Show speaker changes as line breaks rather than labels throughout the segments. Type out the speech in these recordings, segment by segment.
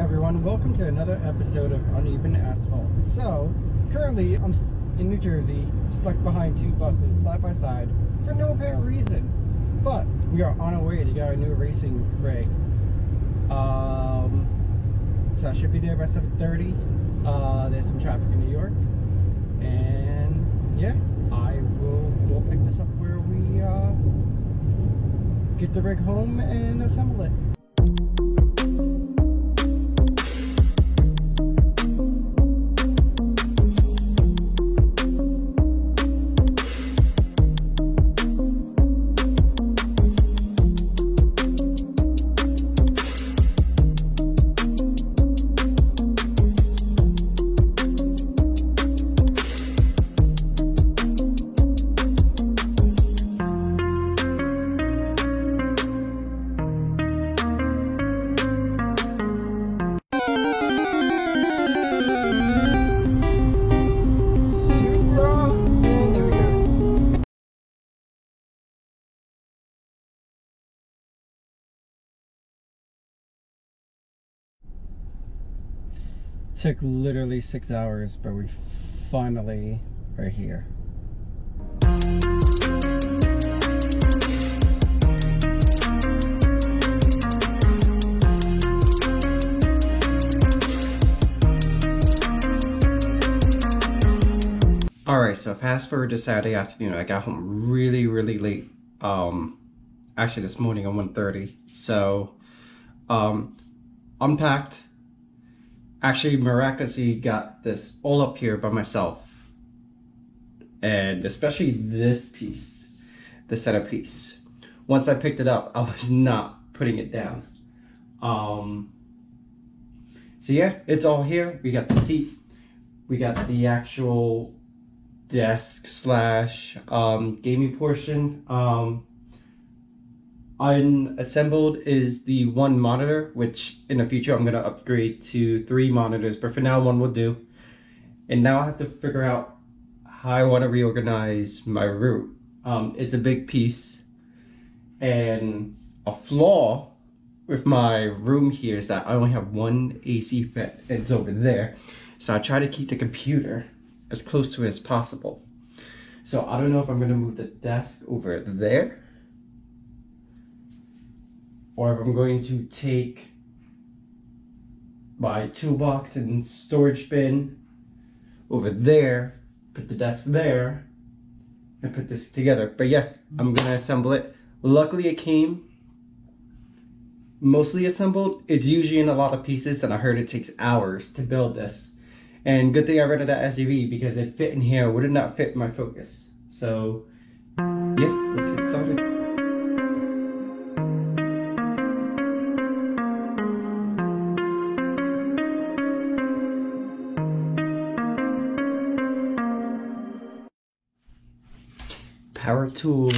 everyone, welcome to another episode of Uneven Asphalt. So, currently I'm in New Jersey, stuck behind two buses side by side for no apparent reason. But we are on our way to get our new racing rig. So I should be there by 7:30. There's some traffic in New York. And yeah, I will go pick this up where we get the rig home and assemble it. Took literally 6 hours, but we finally are here. Alright, so fast forward to Saturday afternoon. I got home really late. Actually this morning at 1:30. So unpacked. Actually, miraculously got this all up here by myself. And especially this piece, the centerpiece. Once I picked it up, I was not putting it down. So yeah, it's all here. We got the seat. We got the actual desk slash gaming portion. Unassembled is the one monitor, which in the future I'm going to upgrade to 3 monitors, but for now one will do. And now I have to figure out how I want to reorganize my room. It's a big piece, and a flaw with my room here is that I only have one AC vent, and it's over there. So I try to keep the computer as close to it as possible. So I don't know if I'm going to move the desk over there, or if I'm going to take my toolbox and storage bin over there, put the desk there, and put this together. But yeah, I'm gonna assemble it. Luckily it came mostly assembled. It's usually in a lot of pieces, and I heard it takes hours to build this. And good thing I rented that SUV, because it fit in here, would it not fit my Focus. So yeah, let's get started. Power tools.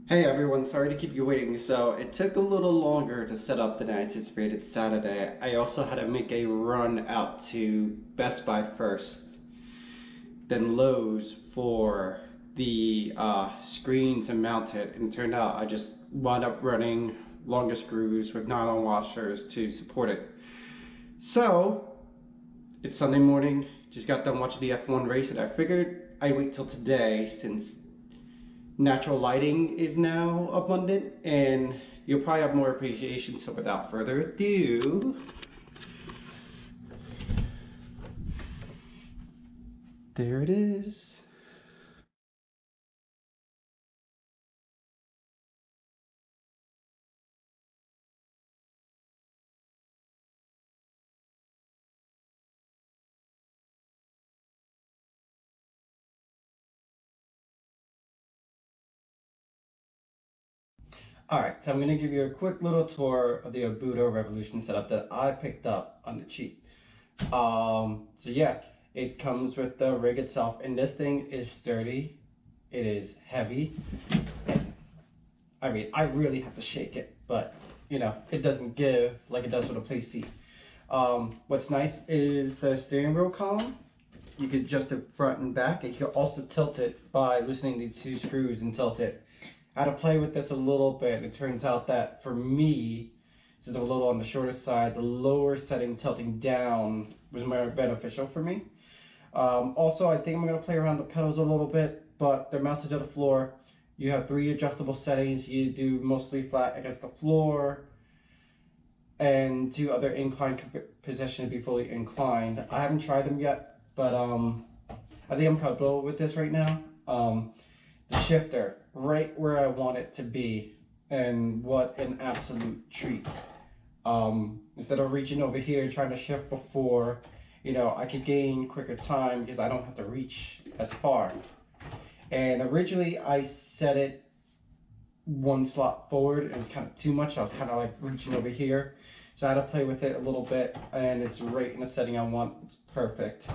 Hey everyone, sorry to keep you waiting. So it took a little longer to set up than I anticipated Saturday. I also had to make a run out to Best Buy first, then Lowe's for the screen to mount it. And it turned out I just wound up running longer screws with nylon washers to support it. So it's Sunday morning, just got done watching the F1 race, and I figured I'd wait till today since natural lighting is now abundant and you'll probably have more appreciation. So without further ado, there it is. Alright, so I'm going to give you a quick little tour of the Abuto Revolution setup that I picked up on the cheap. So yeah, it comes with the rig itself, and this thing is sturdy, it is heavy, and I mean, I really have to shake it, but you know, it doesn't give like it does with a play seat. What's nice is the steering wheel column. You could adjust it front and back. You can also tilt it by loosening these two screws and tilt it. I had to play with this a little bit. It turns out that for me, since I'm a little on the shorter side, the lower setting tilting down was more beneficial for me. Also, I think I'm going to play around the pedals a little bit, but they're mounted to the floor. You have 3 adjustable settings. You do mostly flat against the floor, and 2 other incline position to be fully inclined. I haven't tried them yet, but I think I'm comfortable with this right now. The shifter, right where I want it to be, and what an absolute treat. Instead of reaching over here trying to shift before, you know, I could gain quicker time because I don't have to reach as far. And originally I set it 1 slot forward. It was kind of too much. I was kind of like reaching over here. So I had to play with it a little bit, and it's right in the setting I want. It's perfect.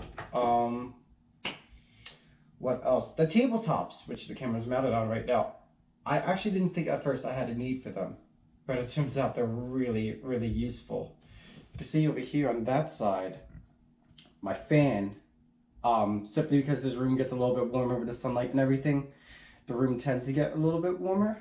What else? The tabletops, which the camera's mounted on right now. I actually didn't think at first I had a need for them, but it turns out they're really, really useful. You can see over here on that side, my fan, simply because this room gets a little bit warmer with the sunlight and everything, the room tends to get a little bit warmer.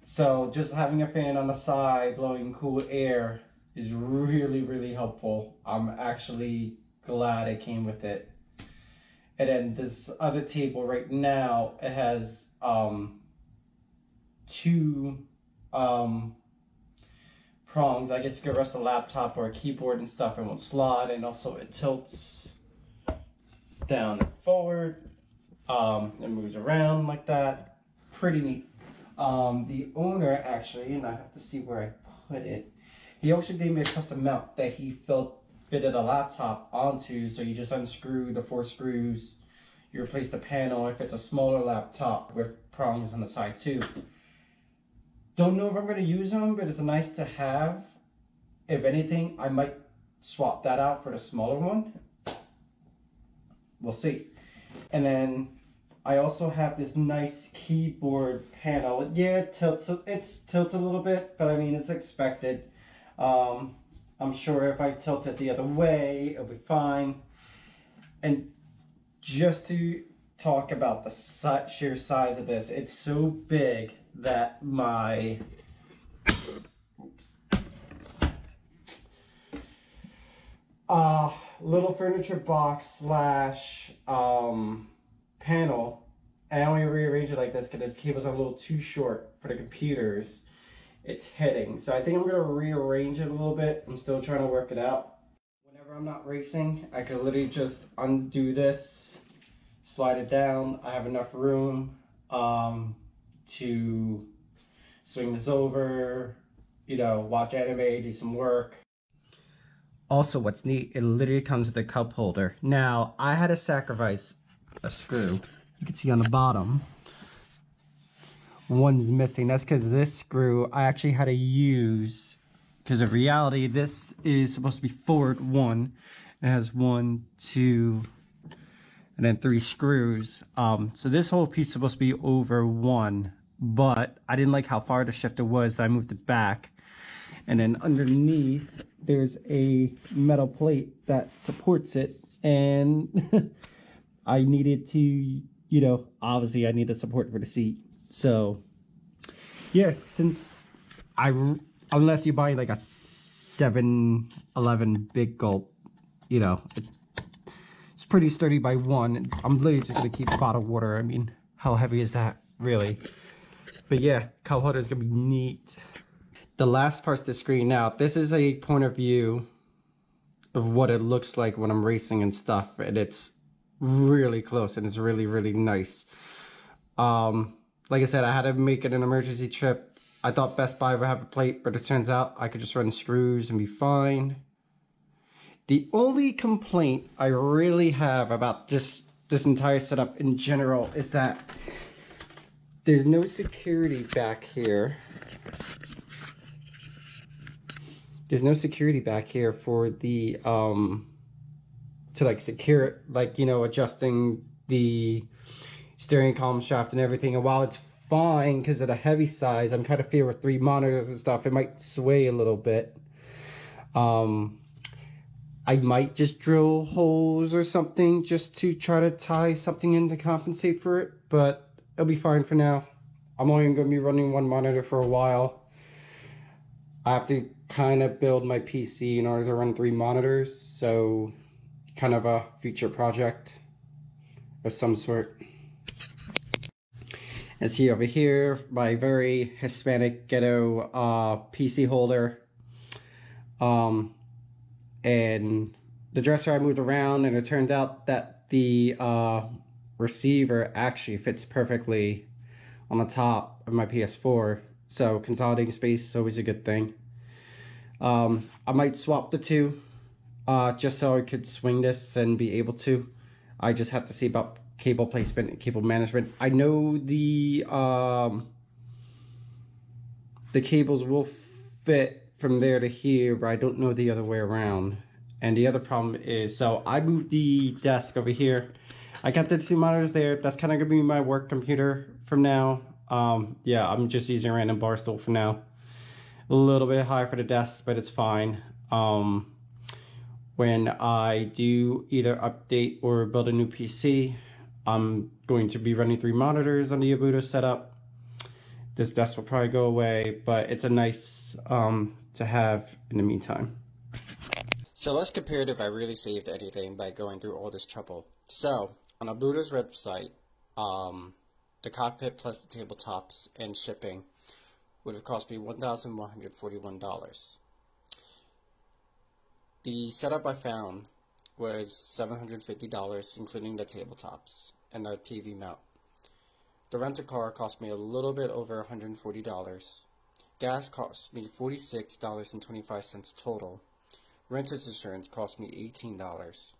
So just having a fan on the side blowing cool air is really, really helpful. I'm actually glad it came with it. And then this other table right now, it has 2 prongs. I guess you could rest a laptop or a keyboard and stuff. It won't slide, and also it tilts down and forward. It moves around like that. Pretty neat. The owner actually, and I have to see where I put it, he also gave me a custom mount that he felt fitted a laptop onto. So you just unscrew the 4 screws, you replace the panel if it's a smaller laptop with prongs on the side too. Don't know if I'm going to use them, but it's nice to have. If anything, I might swap that out for the smaller one. We'll see. And then I also have this nice keyboard panel. Yeah, it tilts a little bit, but I mean, it's expected. I'm sure if I tilt it the other way, it'll be fine. And just to talk about the sheer size of this, it's so big that my little furniture box slash panel, I only rearrange it like this because its cables are a little too short for the computers it's hitting. So I think I'm going to rearrange it a little bit. I'm still trying to work it out. Whenever I'm not racing, I can literally just undo this, slide it down. I have enough room to swing this over, you know, watch anime, do some work. Also, what's neat, it literally comes with a cup holder. Now, I had to sacrifice a screw. You can see on the bottom, one's missing. That's because this screw I actually had to use, because in reality, this is supposed to be forward 1. It has 1, 2, and then 3 screws. So this whole piece is supposed to be over 1, but I didn't like how far the shifter was, so I moved it back. And then underneath there's a metal plate that supports it, and I needed to, you know, obviously I need the support for the seat. So yeah, since unless you buy like a 7-Eleven big gulp, you know, it's pretty sturdy by 1. I'm literally just gonna keep bottled water. I mean, how heavy is that really? But yeah, cup holder is gonna be neat. The last part's the screen. Now, this is a point of view of what it looks like when I'm racing and stuff, and it's really close and it's really, really nice. Like I said, I had to make it an emergency trip. I thought Best Buy would have a plate, but it turns out I could just run screws and be fine. The only complaint I really have about just this entire setup in general is that there's no security back here. There's no security back here for the, to like secure it, like, you know, adjusting the steering column shaft and everything. And while it's fine because of the heavy size, I'm kind of fear with 3 monitors and stuff, it might sway a little bit. I might just drill holes or something just to try to tie something in to compensate for it, but it'll be fine for now. I'm only going to be running 1 monitor for a while. I have to kind of build my PC in order to run 3 monitors, so kind of a future project of some sort. And see over here, my very Hispanic ghetto PC holder. And the dresser I moved around, and it turned out that the receiver actually fits perfectly on the top of my PS4. So consolidating space is always a good thing. I might swap the 2 just so I could swing this and be able to. I just have to see about cable placement and cable management. I know the cables will fit from there to here, but I don't know the other way around. And the other problem is, so I moved the desk over here. I kept the 2 monitors there. That's kind of gonna be my work computer from now. Yeah, I'm just using a random bar stool for now. A little bit high for the desk, but it's fine. When I do either update or build a new PC, I'm going to be running 3 monitors on the Yabuto setup. This desk will probably go away, but it's a nice to have in the meantime.
So let's compare if I really saved anything by going through all this trouble. So on Yabuto's website, the cockpit plus the tabletops and shipping would have cost me $1,141. The setup I found was $750, including the tabletops and the TV mount. The rent-a-car cost me a little bit over $140. Gas cost me $46.25 total. Renter's insurance cost me $18.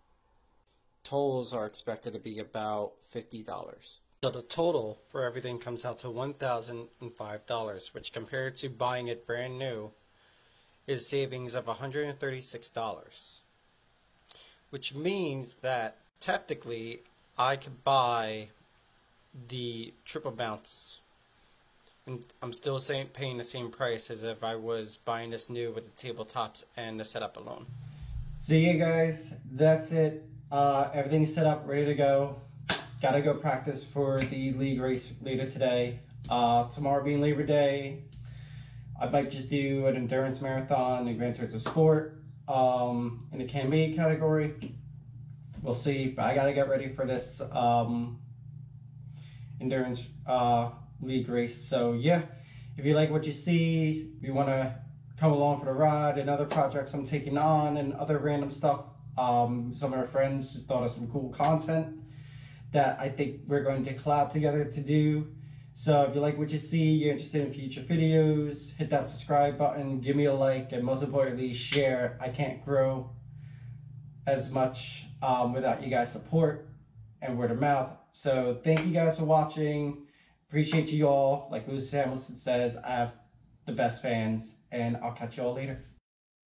Tolls are expected to be about $50. So the total for everything comes out to $1,005, which compared to buying it brand new is savings of $136. Which means that technically I could buy the triple mounts and I'm still paying the same price as if I was buying this new with the tabletops and the setup alone.
So yeah guys, that's it. Everything's set up, ready to go. Gotta go practice for the league race later today. Tomorrow being Labor Day, I might just do an endurance marathon in Grand Turismo Sport in the Can-Made category. We'll see, but I gotta get ready for this endurance league race. So yeah, if you like what you see, if you want to come along for the ride and other projects I'm taking on and other random stuff, some of our friends just thought of some cool content that I think we're going to collab together to do. So if you like what you see, you're interested in future videos, hit that subscribe button, give me a like, and most importantly, share. I can't grow as much without you guys' support and word of mouth. So thank you guys for watching. Appreciate you all. Like Lewis Hamilton says, I have the best fans, and I'll catch you all later.